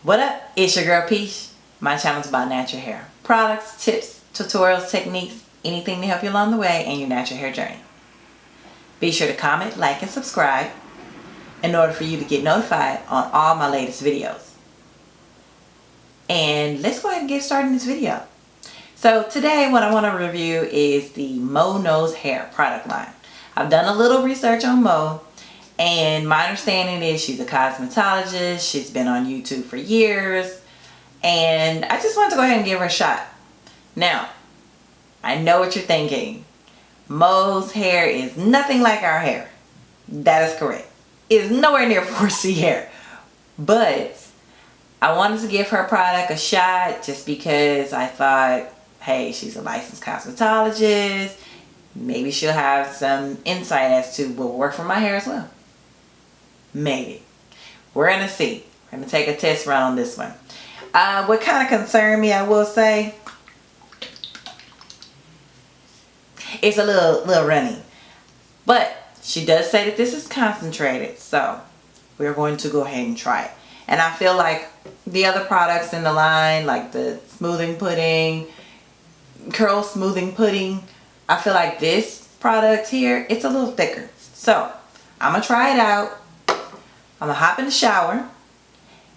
What up? It's your girl Peach. My channel is about natural hair. Products, tips, tutorials, techniques, anything to help you along the way in your natural hair journey. Be sure to comment, like, and subscribe in order for you to get notified on all my latest videos. And let's go ahead and get started in this video. So today what I want to review is the Mo Knows Hair product line. I've done a little research on Mo, and my understanding is she's a cosmetologist. She's been on YouTube for years, and I just wanted to go ahead and give her a shot. Now, I know what you're thinking. Mo's hair is nothing like our hair. That is correct. It is nowhere near 4C hair. But I wanted to give her product a shot just because I thought, hey, she's a licensed cosmetologist. Maybe she'll have some insight as to what will work for my hair as well. Maybe. We're going to see. We're going to take a test run on this one. What kind of concerned me, I will say, it's a little runny. But she does say that this is concentrated. So we're going to go ahead and try it. And I feel like the other products in the line, like the smoothing pudding, curl smoothing pudding, I feel like this product here, it's a little thicker. So I'm gonna try it out. I'm gonna hop in the shower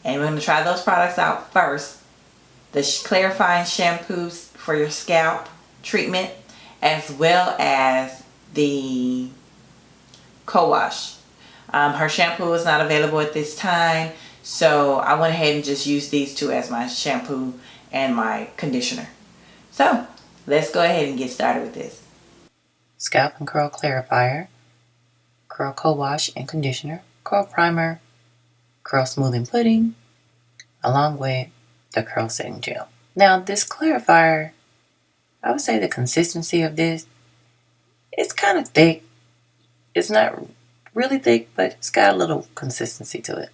and we're gonna try those products out first. The clarifying shampoos for your scalp treatment, as well as the co-wash. Her shampoo is not available at this time, so I went ahead and just used these two as my shampoo and my conditioner. So let's go ahead and get started with this. Scalp and Curl Clarifier, Curl Co-Wash and Conditioner, Curl Primer, Curl Smoothing Pudding, along with the Curl Setting Gel. Now this clarifier, I would say the consistency of this, it's kind of thick. It's not really thick, but it's got a little consistency to it.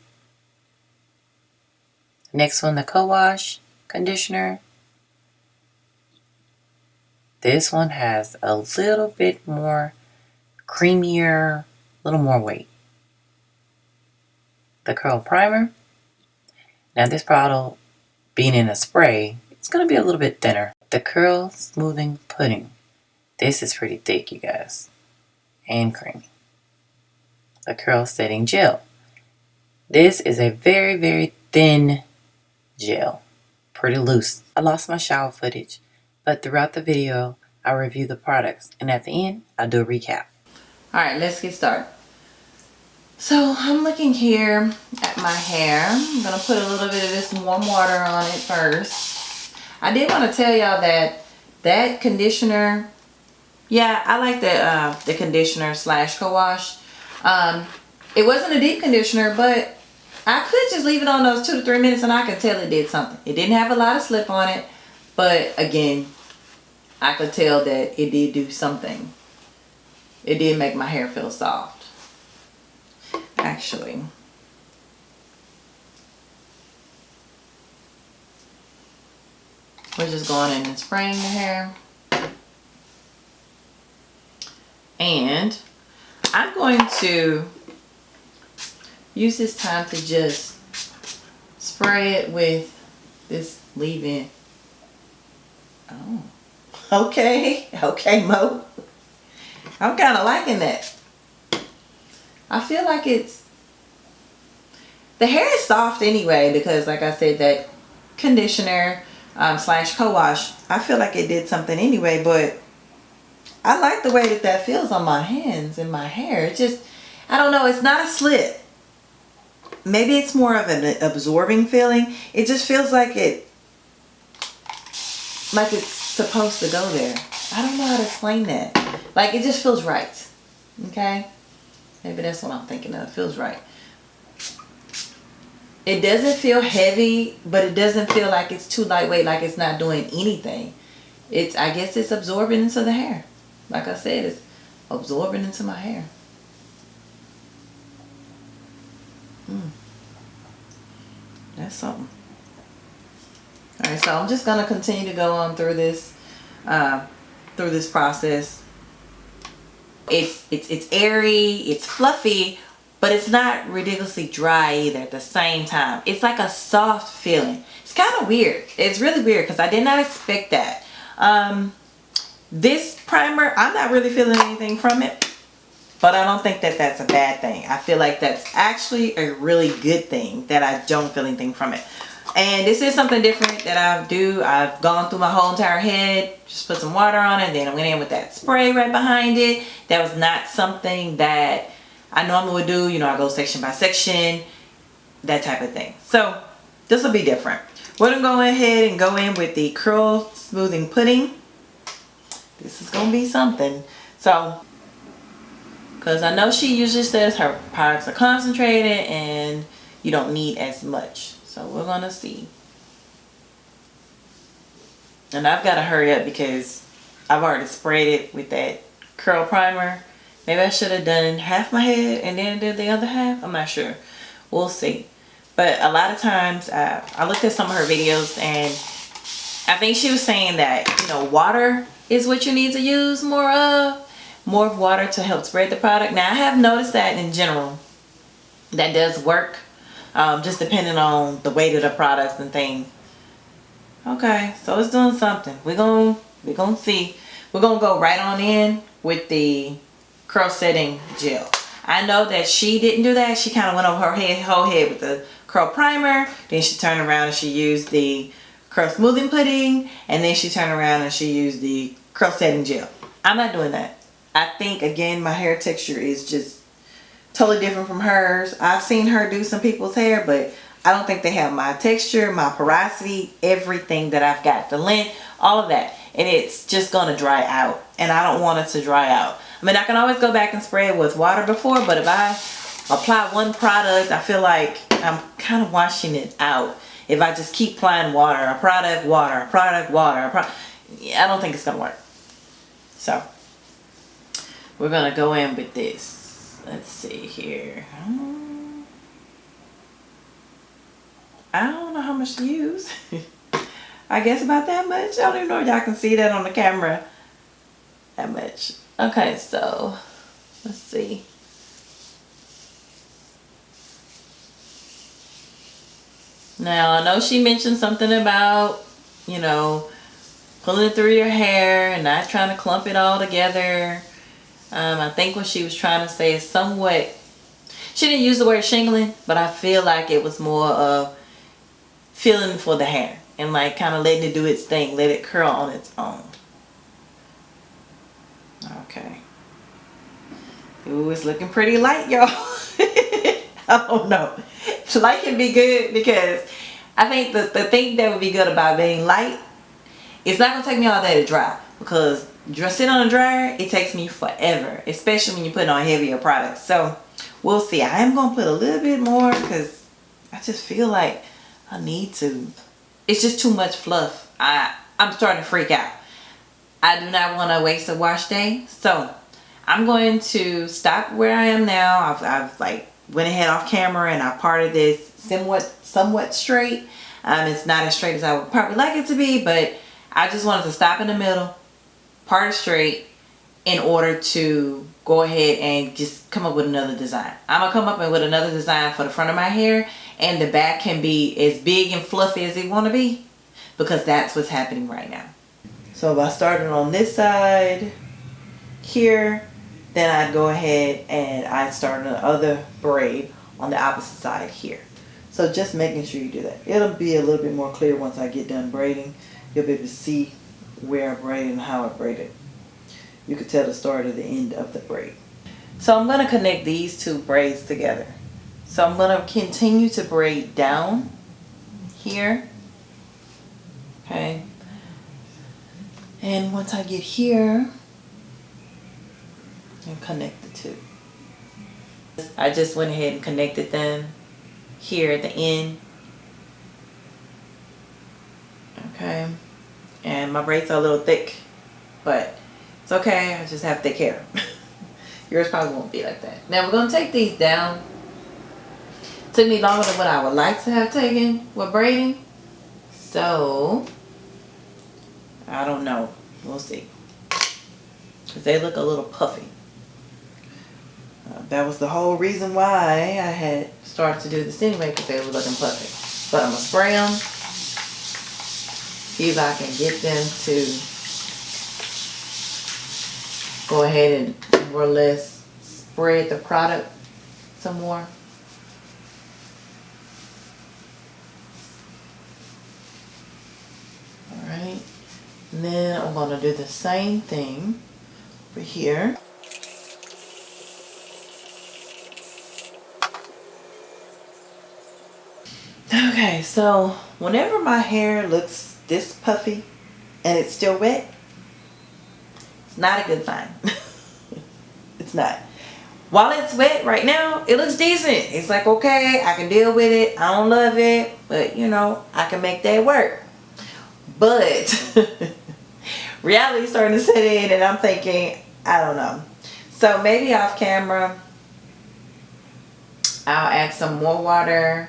Next one, the Co-Wash Conditioner. This one has a little bit more creamier, a little more weight. The Curl Primer. Now this bottle, being in a spray, it's going to be a little bit thinner. The Curl Smoothing Pudding. This is pretty thick, you guys, and creamy. The Curl Setting Gel. This is a very, very thin gel, pretty loose. I lost my shower footage, but throughout the video I'll review the products, and at the end I'll do a recap. Alright, let's get started. So I'm looking here at my hair. I'm going to put a little bit of this warm water on it first. I did want to tell y'all that conditioner, yeah, I like the conditioner slash co-wash. It wasn't a deep conditioner, but I could just leave it on those 2 to 3 minutes and I could tell it did something. It didn't have a lot of slip on it, but again, I could tell that it did do something. It did make my hair feel soft. Actually, we're just going in and spraying the hair. And I'm going to use this time to just spray it with this leave-in. Oh, okay, Mo. I'm kind of liking that. I feel like the hair is soft anyway, because like I said, that conditioner slash co-wash, I feel like it did something anyway, but I like the way that feels on my hands and my hair. It just, I don't know, it's not a slip. Maybe it's more of an absorbing feeling. It just feels like it's supposed to go there. I don't know how to explain that. Like, it just feels right. Okay? Maybe that's what I'm thinking of. It feels right. It doesn't feel heavy, but it doesn't feel like it's too lightweight, like it's not doing anything. I guess it's absorbing into the hair. Like I said, it's absorbing into my hair. That's something. Alright, so I'm just gonna continue to go on through this process. It's airy, it's fluffy, but it's not ridiculously dry either at the same time. It's like a soft feeling. It's kind of weird. It's really weird because I did not expect that. This primer, I'm not really feeling anything from it, but I don't think that that's a bad thing. I feel like that's actually a really good thing that I don't feel anything from it. And this is something different that I do. I've gone through my whole entire head, just put some water on it, then I went in with that spray right behind it. That was not something that I normally would do. You know, I go section by section, that type of thing. So this will be different. We're going to go ahead and go in with the curl smoothing pudding. This is going to be something. So, because I know she usually says her products are concentrated and you don't need as much. So we're going to see. And I've got to hurry up because I've already sprayed it with that curl primer. Maybe I should have done half my head and then did the other half. I'm not sure. We'll see. But a lot of times I looked at some of her videos and I think she was saying that, you know, water is what you need to use more of. More of water to help spread the product. Now I have noticed that in general that does work. Just depending on the weight of the products and things. Okay, so it's doing something. We're gonna see. We're gonna go right on in with the curl setting gel. I know that she didn't do that. She kind of went over her whole head with the curl primer. Then she turned around and she used the curl smoothing pudding. And then she turned around and she used the curl setting gel. I'm not doing that. I think, again, my hair texture is just totally different from hers. I've seen her do some people's hair, but I don't think they have my texture, my porosity, everything that I've got, the length, all of that. And it's just going to dry out. And I don't want it to dry out. I mean, I can always go back and spray it with water before, but if I apply one product, I feel like I'm kind of washing it out. If I just keep applying water, a product, water, a product, water, I don't think it's going to work. So, we're going to go in with this. Let's see here. I don't know how much to use. I guess about that much. I don't even know if y'all can see that on the camera. That much. Okay, so let's see. Now, I know she mentioned something about, you know, pulling it through your hair and not trying to clump it all together. I think what she was trying to say is somewhat, she didn't use the word shingling, but I feel like it was more of feeling for the hair and like kind of letting it do its thing, let it curl on its own. Okay. Ooh, it's looking pretty light, y'all. I don't know. Light can be good because I think the thing that would be good about being light, it's not going to take me all day to dry because sitting on a dryer, it takes me forever, especially when you put on heavier products. So we'll see. I am going to put a little bit more because I just feel like I need to. It's just too much fluff. I'm starting to freak out. I do not want to waste a wash day. So I'm going to stop where I am now. I've like went ahead off camera and I parted this somewhat straight. It's not as straight as I would probably like it to be, but I just wanted to stop in the middle, part it straight, in order to go ahead and just come up with another design. I'm going to come up with another design for the front of my hair, and the back can be as big and fluffy as it want to be, because that's what's happening right now. So if I started on this side here, then I'd go ahead and I'd start the other braid on the opposite side here. So just making sure you do that. It'll be a little bit more clear once I get done braiding. You'll be able to see where I braided and how I braided. You can tell the start of the end of the braid. So I'm going to connect these two braids together. So I'm going to continue to braid down here. Okay. And once I get here, and connect the two. I just went ahead and connected them here at the end. Okay. And my braids are a little thick, but it's okay. I just have thick hair. Yours probably won't be like that. Now we're going to take these down. Took me longer than what I would like to have taken with braiding. So, I don't know. We'll see. Because they look a little puffy. that was the whole reason why I had started to do this anyway, because they were looking puffy. But I'm going to spray them. See if I can get them to go ahead and more or less spread the product some more. Alright. And then I'm going to do the same thing over here. Okay, so whenever my hair looks this puffy and it's still wet, it's not a good sign. It's not. While it's wet right now, it looks decent. It's like, okay, I can deal with it. I don't love it, but you know, I can make that work. But reality's starting to set in and I'm thinking, I don't know. So maybe off camera, I'll add some more water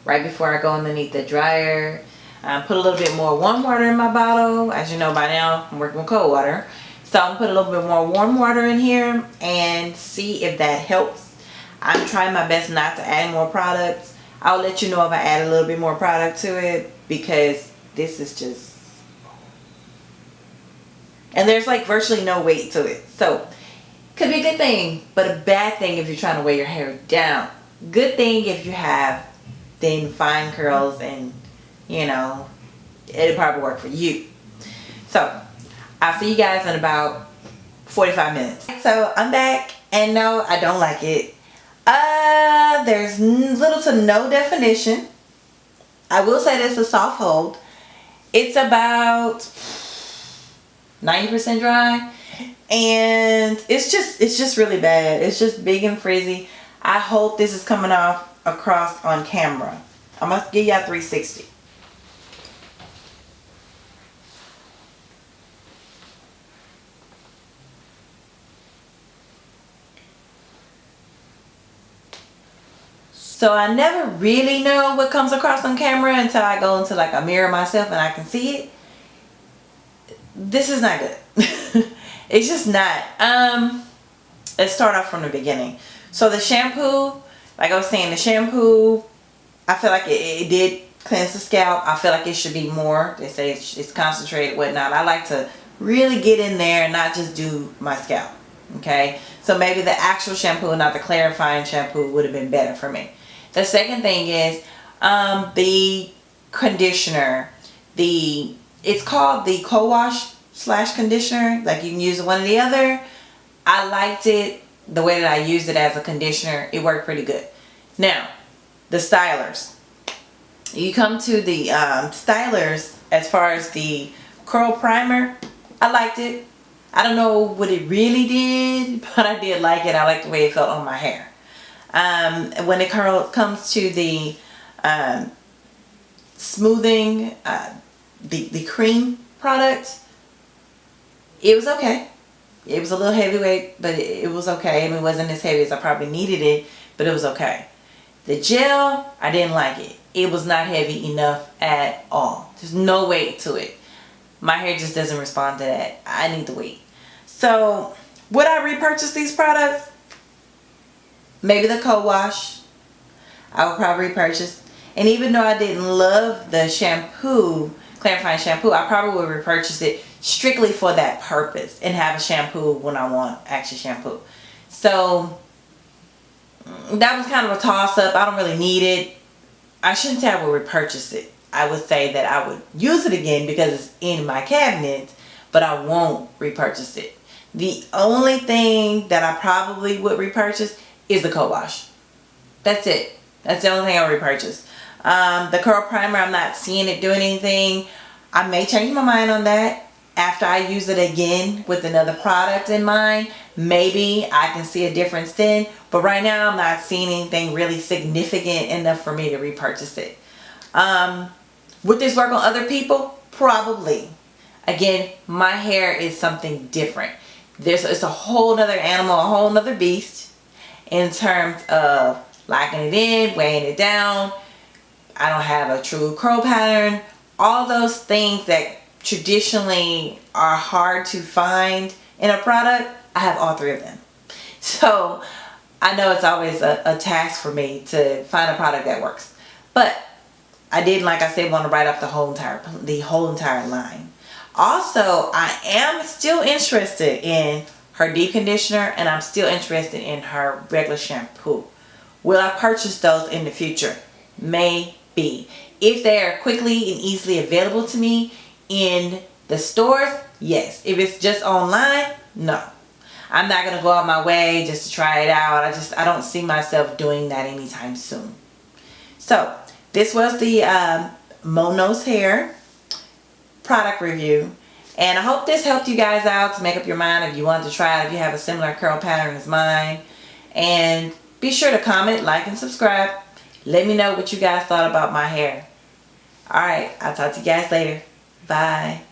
right before I go underneath the dryer. Put a little bit more warm water in my bottle. As you know by now, I'm working with cold water. So I'm going to put a little bit more warm water in here and see if that helps. I'm trying my best not to add more products. I'll let you know if I add a little bit more product to it, because this is just... And there's like virtually no weight to it. So could be a good thing, but a bad thing if you're trying to weigh your hair down. Good thing if you have thin, fine curls, and you know, it'll probably work for you. So I'll see you guys in about 45 minutes. So I'm back, and no, I don't like it. There's little to no definition. I will say this is a soft hold. It's about 90% dry, and it's just really bad. It's just big and frizzy. I hope this is coming off across on camera. I'm gonna give y'all 360. So I never really know what comes across on camera until I go into like a mirror myself and I can see it. This is not good. It's just not. Let's start off from the beginning. So the shampoo, like I was saying, the shampoo, I feel like it did cleanse the scalp. I feel like it should be more. They say it's concentrated, whatnot. I like to really get in there and not just do my scalp. Okay, so maybe the actual shampoo, not the clarifying shampoo, would have been better for me. The second thing is the conditioner. It's called the co-wash / conditioner. Like you can use one or the other. I liked it the way that I used it as a conditioner. It worked pretty good. Now, the stylers. You come to the stylers as far as the curl primer. I liked it. I don't know what it really did, but I did like it. I like the way it felt on my hair. When it comes to the smoothing, the cream product, it was okay. It was a little heavyweight, but it was okay. I mean, it wasn't as heavy as I probably needed it, but it was okay. The gel, I didn't like it. It was not heavy enough at all. There's no weight to it. My hair just doesn't respond to that. I need the weight. So, would I repurchase these products? Maybe the co-wash. I would probably repurchase. And even though I didn't love the shampoo, clarifying shampoo, I probably would repurchase it strictly for that purpose and have a shampoo when I want actual shampoo. So that was kind of a toss-up. I don't really need it. I shouldn't say I would repurchase it. I would say that I would use it again because it's in my cabinet, but I won't repurchase it. The only thing that I probably would repurchase is the co-wash. That's it. That's the only thing I'll repurchase. The curl primer, I'm not seeing it doing anything. I may change my mind on that after I use it again with another product in mind. Maybe I can see a difference then, but right now I'm not seeing anything really significant enough for me to repurchase it. Would this work on other people? Probably. Again, my hair is something different. It's a whole nother animal, a whole nother beast in terms of locking it in, weighing it down. I don't have a true curl pattern. All those things that traditionally are hard to find in a product, I have all three of them. So I know it's always a task for me to find a product that works. But I did, like I said, want to write up the whole entire line. Also, I am still interested in her deep conditioner, and I'm still interested in her regular shampoo. Will I purchase those in the future? Maybe. If they are quickly and easily available to me in the stores, yes. If it's just online, no. I'm not going to go out my way just to try it out. I don't see myself doing that anytime soon. So, this was the Mono's Hair product review. And I hope this helped you guys out to make up your mind if you want to try it, if you have a similar curl pattern as mine. And be sure to comment, like, and subscribe. Let me know what you guys thought about my hair. Alright, I'll talk to you guys later. Bye.